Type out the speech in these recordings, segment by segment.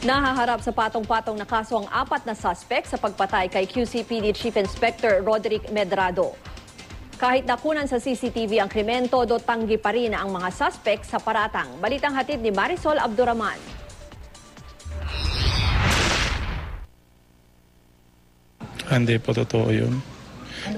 Nahaharap sa patong-patong na kaso ang 4 na suspect sa pagpatay kay QCPD Chief Inspector Roderick Medrano. Kahit nakunan sa CCTV ang krimen, todo tanggi pa rin ang mga suspect sa paratang. Balitang hatid ni Marisol Abduraman. Hindi po totoo yun.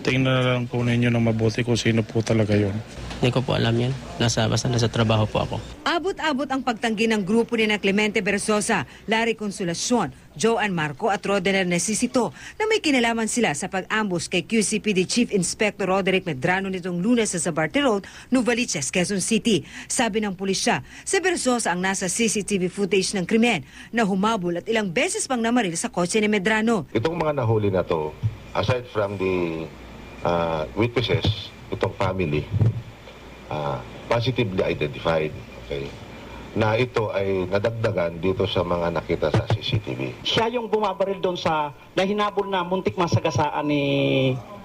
Tingnan na lang po ninyo ng mabuti kung sino po talaga yun. Hindi ko po alam yan. Basta nasa trabaho po ako. Abot-abot ang pagtanggi ng grupo ni na Clemente Berzosa, Larry Consolacion, Joan Marco at Rodener Necesito na may kinalaman sila sa pag-ambush kay QCPD Chief Inspector Roderick Medrano nitong Lunes sa Zabarte Road, Novaliches, Quezon City. Sabi ng pulisya, si Berzosa ang nasa CCTV footage ng krimen na humabol at ilang beses pang namaril sa kotse ni Medrano. Itong mga nahuli na to, aside from the witnesses, itong family, positively identified, okay, na ito ay nadagdagan dito sa mga nakita sa CCTV. Siya yung bumabaril doon sa nahinabol na muntik masagasaan ni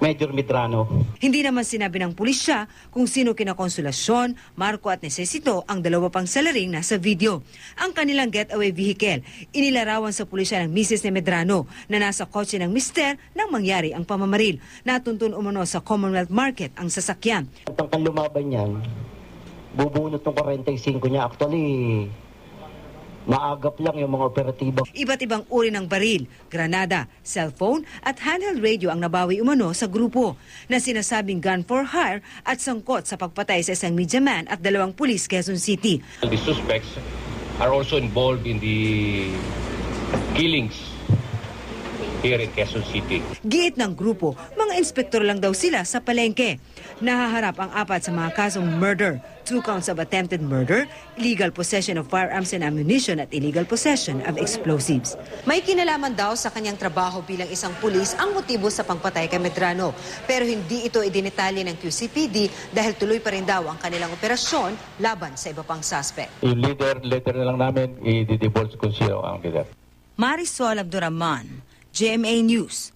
Major Medrano. Hindi naman sinabi ng pulisya kung sino kina Consolacion, Marco at Necesito ang dalawa pang salaring nasa video. Ang kanilang getaway vehicle, inilarawan sa pulisya ng misis ni Medrano na nasa kotse ng mister nang mangyari ang pamamaril. Natuntun umano sa Commonwealth Market ang sasakyan. Ang lumaban niyan, bubunot ng 45 niya. Actually, maagap lang yung mga operatiba. Iba't ibang uri ng baril, granada, cellphone at handheld radio ang nabawi umano sa grupo na sinasabing gun for hire at sangkot sa pagpatay sa isang media man at 2 pulis Quezon City. The suspects are also involved in the killings here in Quezon City. Giit ng grupo, mga inspektor lang daw sila sa palengke. Nahaharap ang 4 sa mga kasong murder, 2 counts of attempted murder, illegal possession of firearms and ammunition at illegal possession of explosives. May kinalaman daw sa kanyang trabaho bilang isang pulis ang motibo sa pagpatay kay Medrano. Pero hindi ito idinetalye ng QCPD dahil tuloy pa rin daw ang kanilang operasyon laban sa iba pang suspect. Yung leader na lang namin, i-divulge kung sino ang leader. Marisol Abduraman, GMA News.